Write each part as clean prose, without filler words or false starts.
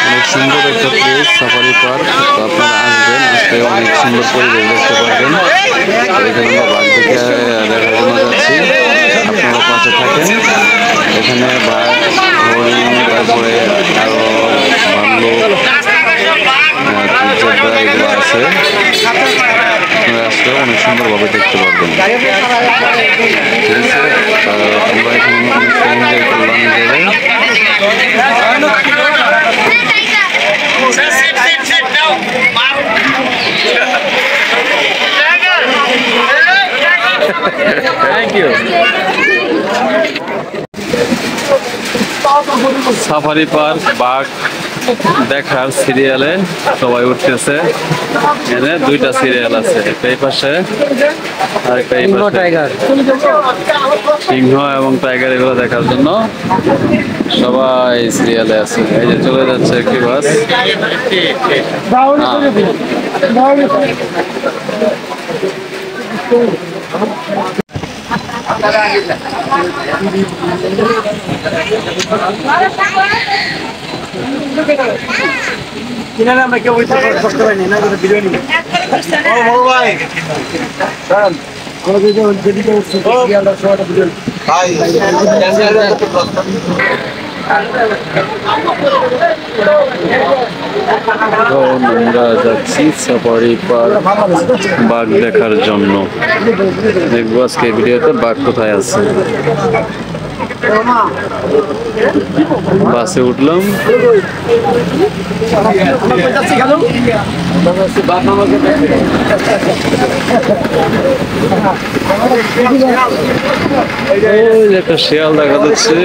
অনেক সুন্দর একটা প্লেস সাফারি পার্ক। তো আপনারা আসবেন, আসলে অনেক সুন্দর পরিবেশ দেখতে পারবেন। এখানে আমরা বাঘ দেখে দেখার জন্য যাচ্ছি, আপনারা পাশে থাকেন। এখানে বাঘ, হরিণ, তারপরে আরো ভাল্লুক, জেব্রা এগুলো আছে। আপনারা আসলে অনেক সুন্দরভাবে দেখতে পারবেন। ঠিক আছে, আমরা এখানে অনেকটা এনজয় করলাম জায়গায়। Thank you. সাফারি পার্ক বাঘ দেখার সিরিয়ালে সবাই উঠতেছে। এখানে দুইটা সিরিয়াল আছে, এই পাশে আর এই পাশে সিংহ এবং টাইগার, এগুলো দেখার জন্য সবাই সিরিয়ালে আছে। এই যে চলে যাচ্ছে একটি বাস। কিনারে আমরা কেউ কষ্ট পাইনি না, বিরিয়ানি আমরা যাচ্ছি সাফারি পার্ক বাঘ দেখার জন্য। দেখবো আজকে ভিডিওতে বাঘ কোথায় আছে। বাসে উঠলাম, একটা শিয়াল দেখা যাচ্ছে।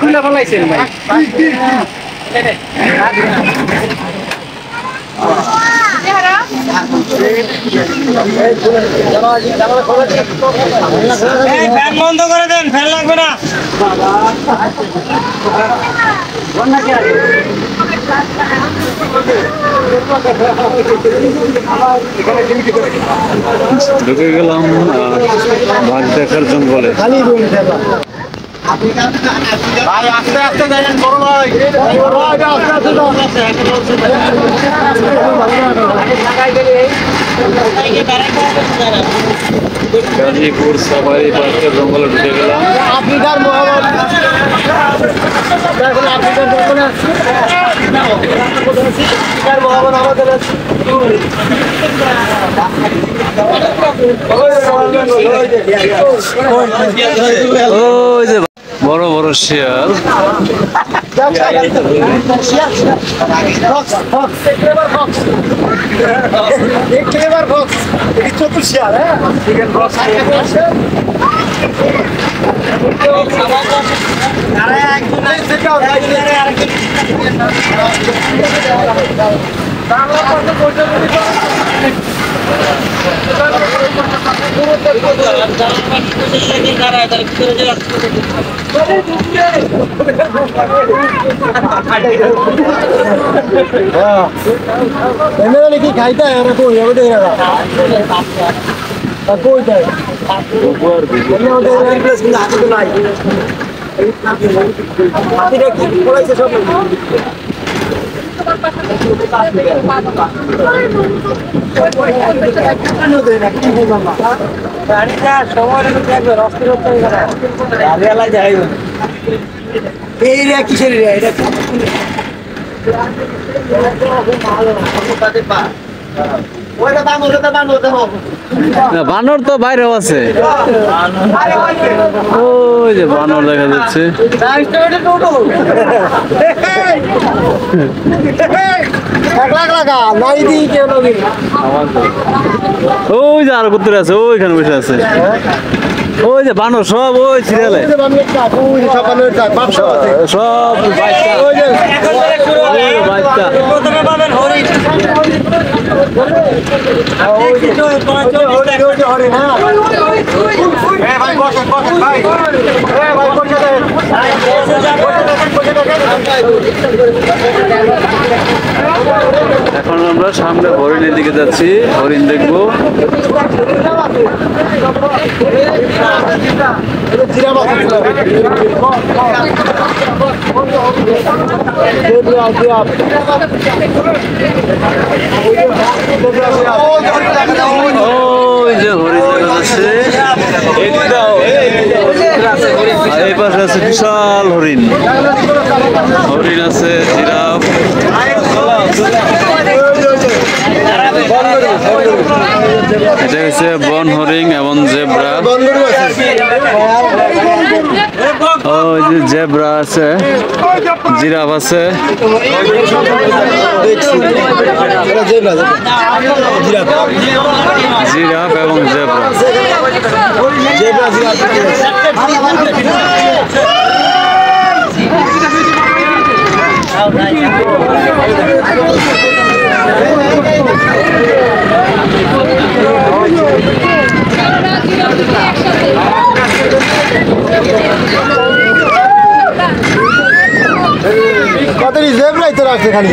খুলে ফেলাইছেন ভাই। ফ্যান বন্ধ করে দেন, ফ্যান লাগবে না। ঢুকে গেলাম বাঘ দেখার জঙ্গলে। ভাই আস্তে আস্তে যাবেন, বড় ভাই গাজীপুর সাফারি পার্কের জঙ্গলে ঢুকে গেলাম। আফ্রিকার মহাবত আমাদের ওই যে বড় বড় শিয়াল। কি খাইতে কই দেয় নাই হাতিটা কি পড়াইছে সব গাড়িটা সময় দেখবে রস্তি করতে যাই এই রে কিসের রে এটা বানর তো বাইরেও আছে, ওই যে বানর দেখা যাচ্ছে। ওই যে আরো কুত্তর আছে, ওইখানে বসে আছে। ওই যে বানর সব ওই সিরিয়ালে সব বাচ্চা। এখন আমরা সামনে হরিণের দিকে যাচ্ছি, হরিণ দেখবো। ওই যে হরিণ দেখা যাচ্ছে, এই পাশে আছে বিশাল হরিণ, হরিণ আছে, জিরাফ। এটা হচ্ছে বন হরিণ এবং জেব্রা। ওই যে জেব্রা আছে, জিরাফ আছে। জিরাফ এবং জেব্রা। কত জেব্রাই তো রাখছে খালি।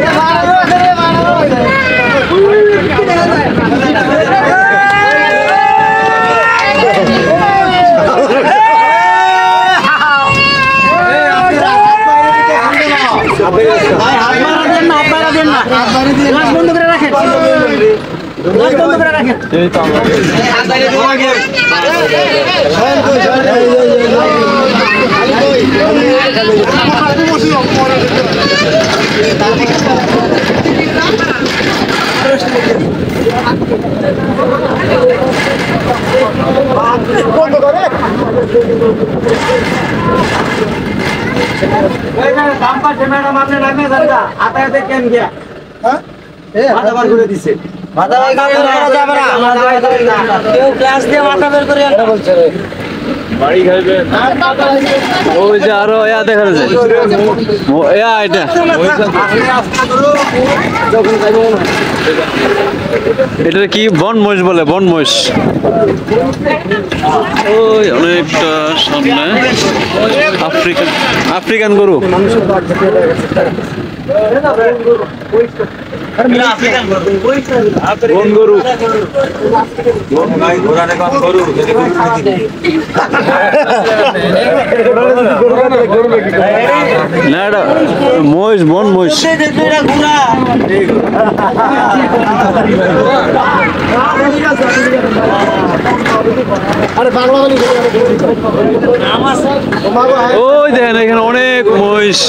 ওই যে আরো দেখা যাচ্ছে, এটা এটা কি বন মহিষ বলে, বন মহিষ। ওই অনেকটা সামনে আফ্রিকান গরু। বন গরু, না এটা মহিষ, বন মহিষ। ওই দেখেন এখানে অনেক মহিষ।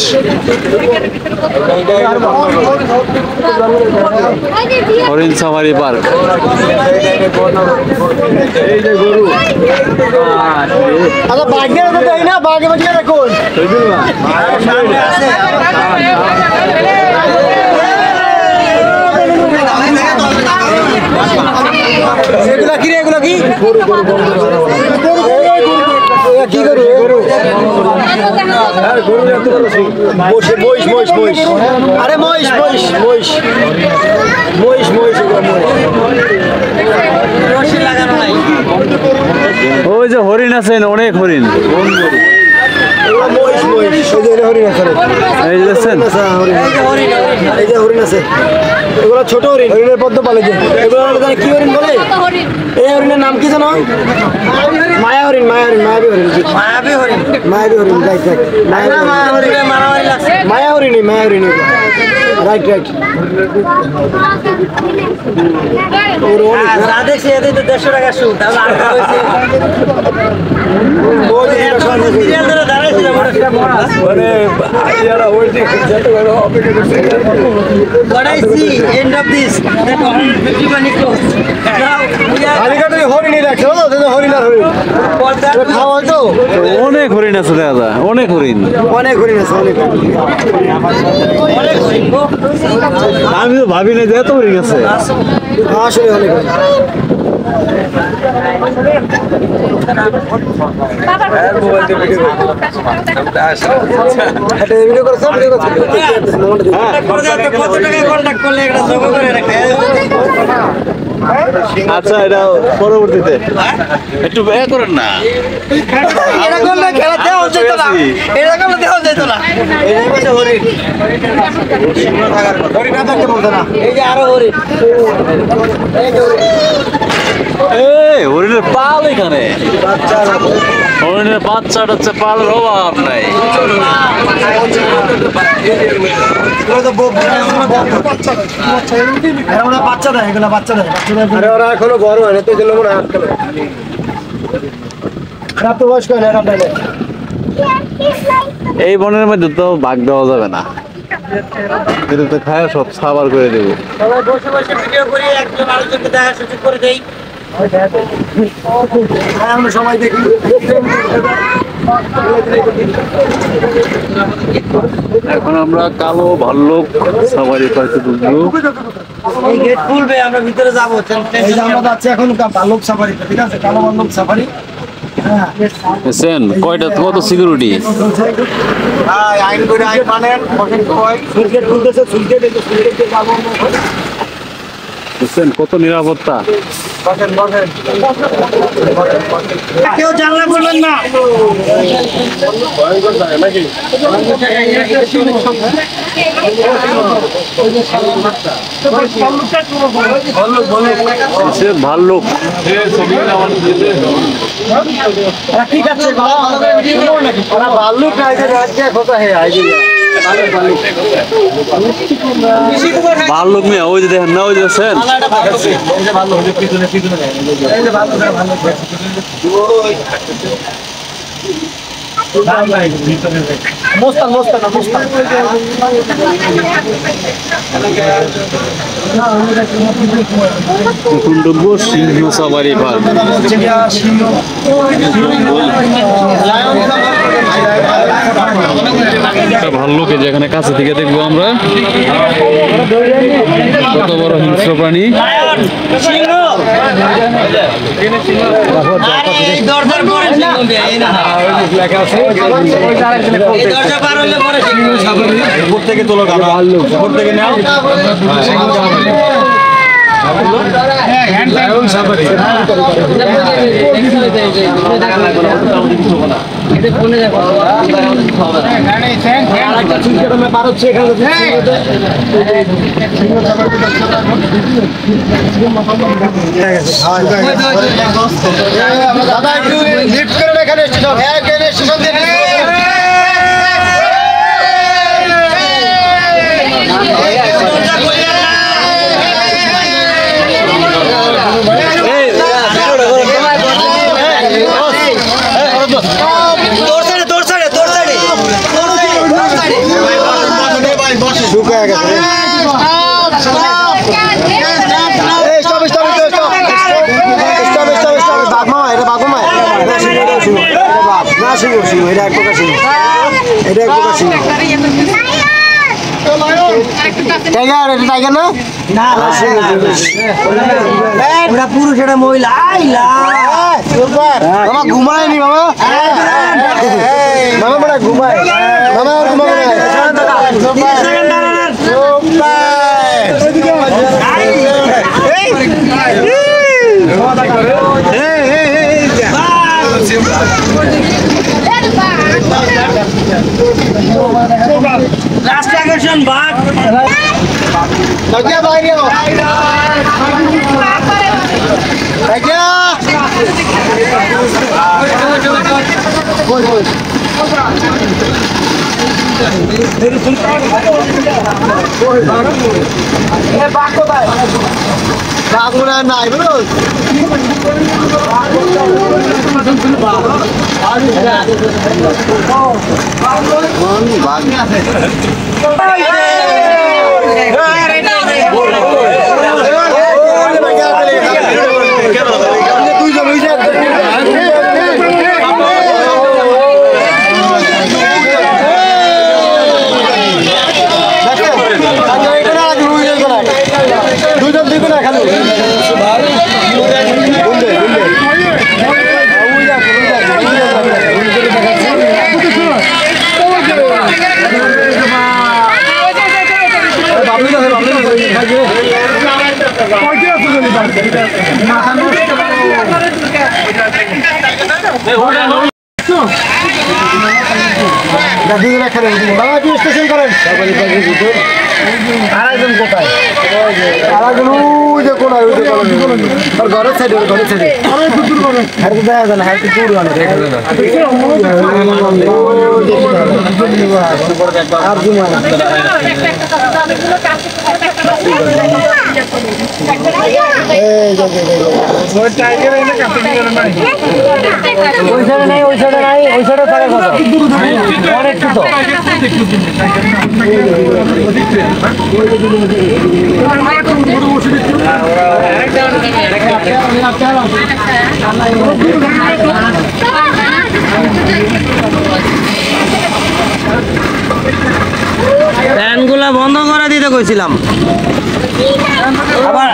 হরিণ সাফারি পার্ক। আচ্ছা বাঘের তো দেয় না, বাঘে বাঘে দেখুন এগুলা কি রে, এগুলা কি কি গরু? আরে মহিষ মহিষ মহিষ মহিষ মহিষ ওই যে হরিণ আছে, অনেক হরিণ। এই যে দেখছেন, এই যে হরিণ আছে, এগুলো ছোট হরিণ, হরিণের পদ্ম পালে যে এগুলো কি হরিণ বলে? এই হরিণের নাম কি জানো? মায়া হরিণ, মায়া হরিণ, মায়াবী হরিণ, মায়াবী হরিণ, মায়াবী হরিণ, রাইট রাইট, মায়া হরিণ, মায়া হরিণ, রাইট রাইট। দেখছি এদের তো 150 টাকা shoot, What I see, end of this, that 151 is closed. অনেক হরিণ আছে, দেখা যায় অনেক হরিণ, অনেক হরিণ আছে, অনেক। আমি তো ভাবি না যে এত হরিণ আছে। আসলে অনেক কত টাকা কন্ট্যাক্ট করলে একটা যোগ করে রাখে। আচ্ছা, এটা পরবর্তীতে একটু ব্যয় করেন না। এরকম না খেলা দেওয়া যেত না, এরকম দেওয়া যেত না। এই যে হরিণ, হরিণ না থাকতে বলতো না। এই যে আরো হরিণ, হরিণের পাল এখানে, হরিণের বাচ্চাটা হচ্ছে পালের অভাব নাই। বাচ্চা দেয়, এগুলো বাচ্চা দেয়, আরে ওরা এখনো বড় হয় না তো, এই জন্য মনে হয় আজকাল প্রাপ্তবয়স্ক হয় না এরা পাইলে। এই বনের মধ্যে তো ভাগ দেওয়া যাবে না, এটা তো খায় সব সাবার করে দেবো। সবাই বসে বসে ভিডিও করি, একজন আরেকজনকে দেখা সুযোগ করে দেই। আমরা সবাই দেখি। এখন আমরা কালো ভাল্লুক সাফারি পার্কে ঢুকবো। এই গেট খুলবে, আমরা ভিতরে যাবো। এই যে আমরা যাচ্ছি এখন ভাল্লুক সাফারিতে, ঠিক আছে? কালো ভাল্লুক সাফারি। বুঝছেন কয়টা, কত সিকিউরিটি? আইন করে আইন মানেন, সুইটগেট খুলতেছে, সুইটগেট যাবো। বুঝছেন কত নিরাপত্তা। কেউ জানলা করবেন না। ভাল্লুক ঠিক আছে, ভাল্লুক ভাল্লুক মেয়ে ওই যে দেখেন না, ওই যে আছেন মোস্তান মোস্তান মোস্তান এখন ঢুকবো সিংহ সাফারি পার্ক। ভাল্লুকে যেখানে কাছে থেকে দেখবো আমরা কত বড় হিংস্র প্রাণী। থেকে তোলো থেকে নাও। দাদা একটু লিফট করে এখানে স্টেশন দিয়ে শুকায় গেছে। পুরুষ এটা মহিলা ঘুমায়নি মামা, মামা বড় ঘুমায়, মামা আর ঘুমাবে লাস্ট আকর্ষণ বাঘ বাইরে নাই বুঝলো বাবা কি স্টেশন করেন আরেকজন কোথায় আরেকজন ওই যে কোনায় ওই যে ঘরের সাইডে হ্যাঁ তো দেখা যায় না হ্যাঁ তো দূর অনেক আর জুমা ওই সাইডে নাই ওই সাইডে থাকার কথা অনেক তো ফ্যানগুলা বন্ধ করে দিতে কইছিলাম আবার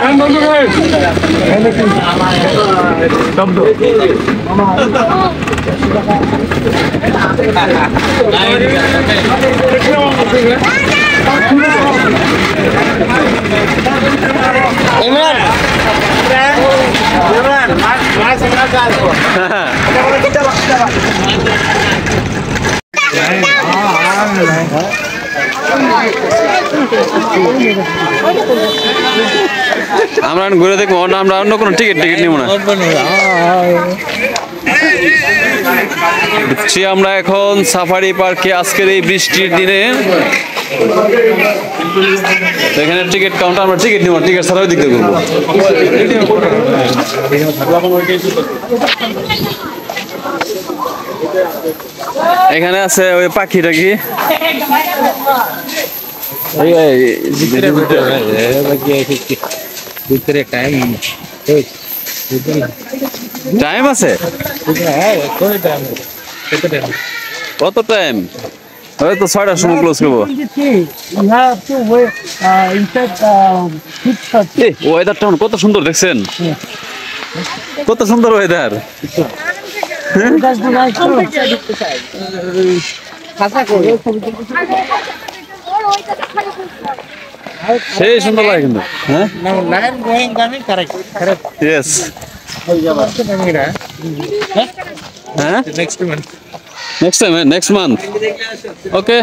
ইমরান আমরা ঘুরে দেখবো আমরা অন্য কোনো টিকিট নিব না বুঝছি আমরা এখন সাফারি পার্কে আজকের এই বৃষ্টির দিনে এখানে টিকিট কাউন্টার আমরা টিকিট নিব টিকিট ছাড়াও দিক দিয়ে ঘুরবো এখানে আছে ওই পাখিটা কি টাইম আছে কত টাইম হয়তো 6টার সময় ক্লোজ করবো ওয়েদারটা কত সুন্দর দেখছেন কত সুন্দর ওয়েদার সেই সুন্দর লাগে কিন্তু হ্যাঁ ইয়েস হ্যাঁ নেক্সট মান্থ ওকে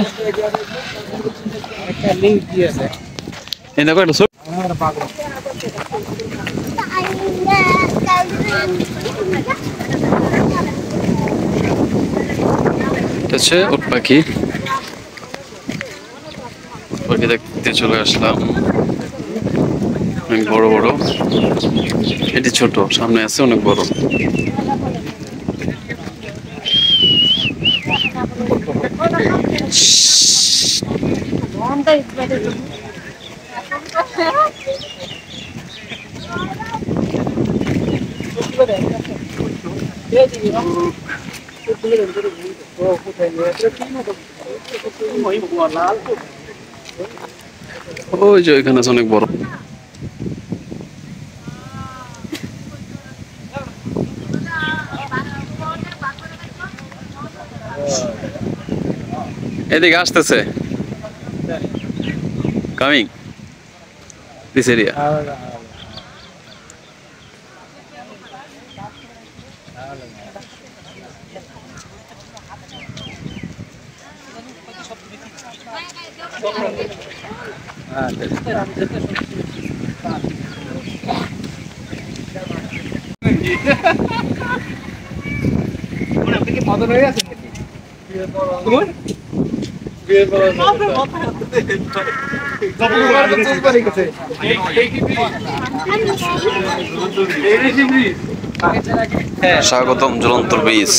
এটা হচ্ছে উট পাখি পাখি দেখতে চলে আসলাম অনেক বড় বড় এটি ছোট সামনে আছে অনেক বড় ওই যে এখানে আছে অনেক বড় এদিকে আসতেছে কামিং দিস এরিয়া স্বাগতম ঝুলন্ত ব্রিজ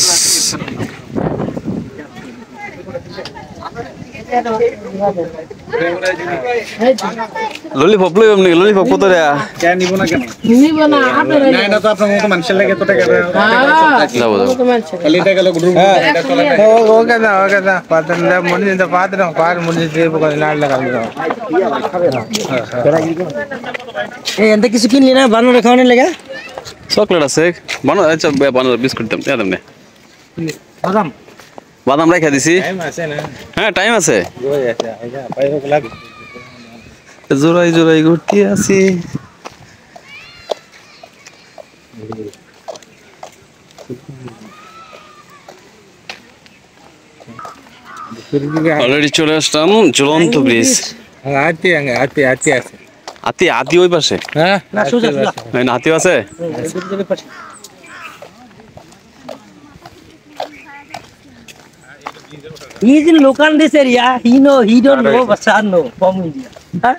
ললিপপ লই আপনি ললিপপ কত রে কেন নিব না কেন নিব না আপনারা না না তো আপনার মত মানুষের লাগে তো টাকা যাবো খালি টাকা লোক গ্রুপ এটা চলে ওকে না পাতন না মনি দা পাতন পার মনি দেব করে লাল লাগাল দাও এই এন্ড কিছু কিনলি না বানরে খাওয়ানোর লাগা চকলেট আছে বানর আচ্ছা বানর বিস্কুট দাম দাম নে বাদাম বাদাম রাখা দিছি টাইম আছে না হ্যাঁ টাইম আছে ওই আছে আইজা পাইব লাগবে জোড়াই জোড়াই ঘুরতে আসি অলরেডি চলে আসলাম ঝুলন্ত ব্রিজ। হাতি ওই পাশে, হাতিও আছে। He's in local this area. He don't know Basar no from India. Huh?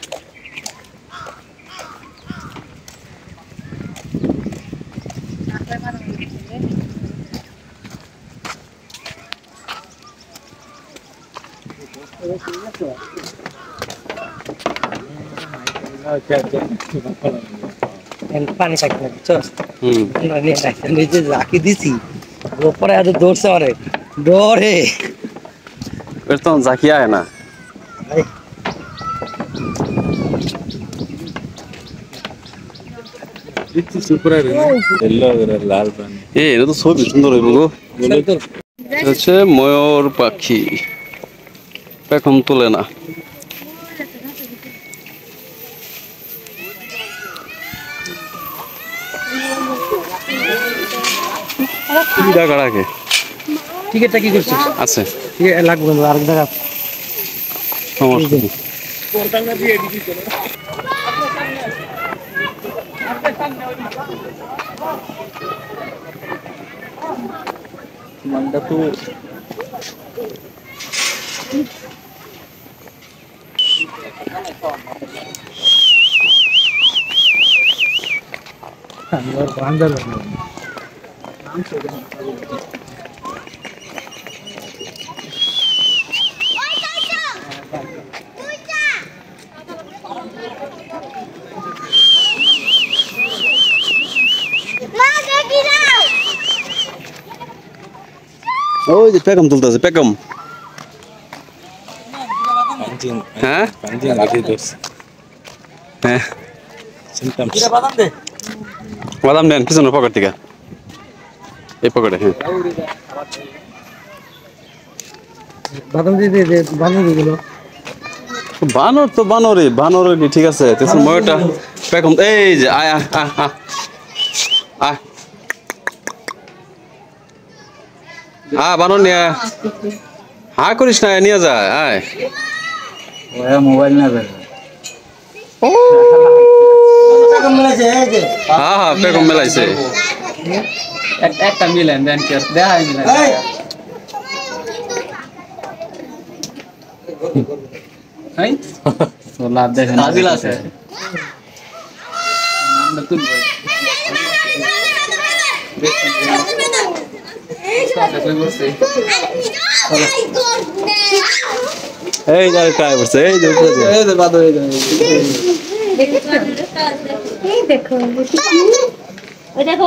And পানি থাকে না বুঝছো না নিয়ে রাখতে নিজে রাখি দিছি উপরে এত দৌড়ছে আরে ডরে এর তো জাকিয়া হয় না। এটা তো ছবি সুন্দর হইব গো। হচ্ছে ময়ূর পাখি, এখন তোলে না। টাকা রাখে টিকিটটা কি করছিস আছে, ঠিক লাগবে না আরেক জায়গা সমস্যা নেই। মনটা তো আমার বান্দার ওই যে পেকম তুলতেছে, পেকম। হ্যাঁ হ্যাঁ, বাদাম দেন পিছনের পকেট থেকে, এই পকেটে। হ্যাঁ, বাদাম দিয়ে দিয়ে বাদাম দিলো বানর তো বানরই, বানর ঠিক আছে। ময়ূরটা পেকম, এই যে আয় আয় আয় আয় আয়, বানর নিয়ে হা করিস না, নিয়ে যায় আয়। মোবাইল না হ্যাঁ হ্যাঁ, পেকম মেলাইছে। একটা মিলেন দেন কি দেখা মিলেন এই তো লাভ দেখেন নাজিল আছে নামটা তুলবো এই যে কাজ করছে, এই যে এই যে বাদ হয়ে যায় এই দেখো ওই দেখো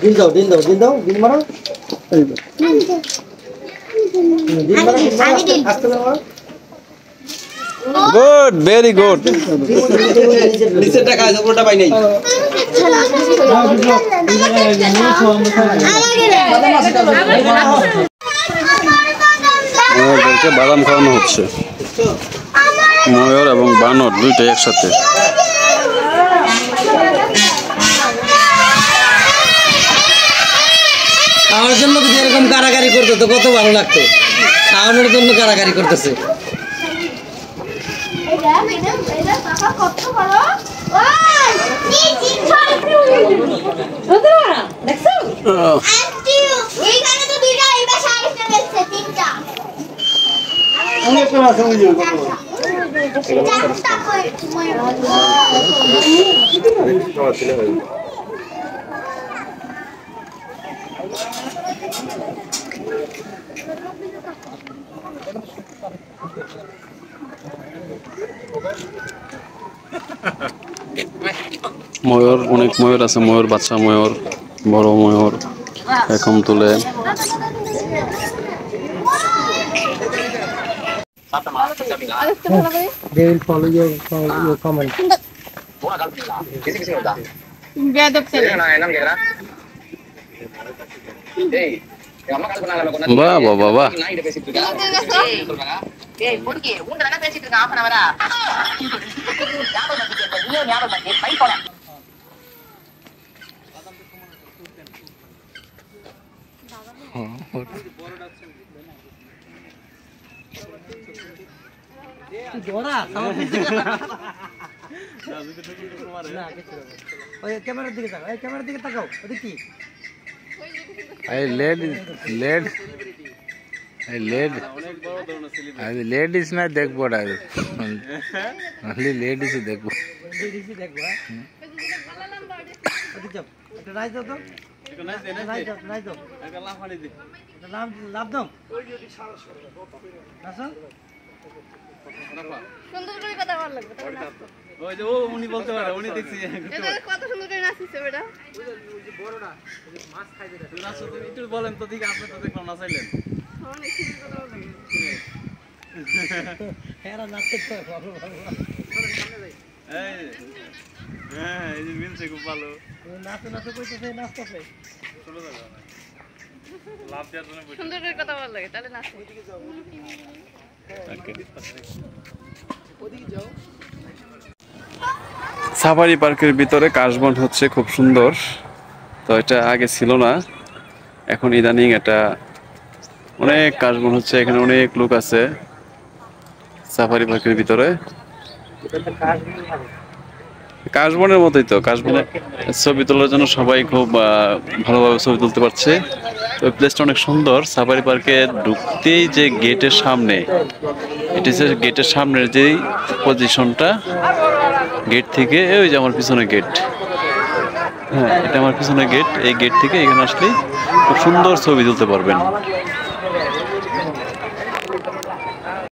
দিন দাও দিন দাও দিন দাও দিন মারো দিন মারো আস্তে মারো গুড, ভেরি গুড। নিচেরটা খাইছো পুরোটা পাই নাই ময়ূরদেরকে বাদাম খাওয়ানো হচ্ছে, ময়ূর এবং বানর দুইটাই একসাথে। আমার জন্য যদি এরকম কারাগারি করতো তো কত ভালো লাগতো। খাওয়ানোর জন্য কারাগারি করতেছে। ময়ূর, অনেক ময়ূর আছে, ময়ূর বাচ্চা ময়ূর, বড় ময়ূর এখন তুলে। They will follow your comment. বাহ বাহ বাহ বাহ, ধরা ওই ক্যামেরার দিকে তাকাও, এই ক্যামেরার দিকে তাকাও, ওটা কি? এই লেডিস না দেখবো না, লেডিস দেখবো। দিদি দেখবো, হ্যাঁ? ওদিকে যাও, একটা রাইজ দাও তো, রাইজ দাও, লাভ দাও। আসো। সুন্দর করে কথা বল লাগবে, তবে নাচবো। ওই যে ও উনি বলতে পারে, উনি দেখছি এটা কত সুন্দর করে নাচিছে বেটা। নাচো তুমি একটু বলেন তো, ঠিক আপনি তো দেখলাম নাচাইলেন। অনেক সুন্দর কথা বলে। এরা নাচতে তো ভালো ভালো। এই হ্যাঁ, এই যে মিলছে খুব ভালো। নাচতে কইতেছে, নাচতেছে। চলো দাদা, লাভ দেওয়ার জন্য বসে। সুন্দর করে কথা বল লাগে, তাহলে নাচবো। সাফারি পার্কের ভিতরে কাশবন হচ্ছে খুব সুন্দর, তো এটা আগে ছিল না, এখন ইদানিং এটা অনেক কাশবন হচ্ছে, এখানে অনেক লোক আছে সাফারি পার্কের ভিতরে। কাশবনের মতোই তো, কাশবনের ছবি তোলার জন্য সবাই খুব ভালোভাবে ছবি তুলতে পারছে। তো প্লেসটা অনেক সুন্দর। সাফারি পার্কে ঢুকতেই যে গেটের সামনে, এটা হচ্ছে গেটের সামনের যেই পজিশনটা, গেট থেকে ওই যে আমার পিছনে গেট, হ্যাঁ এটা আমার পিছনে গেট, এই গেট থেকে এখানে আসলে খুব সুন্দর ছবি তুলতে পারবেন।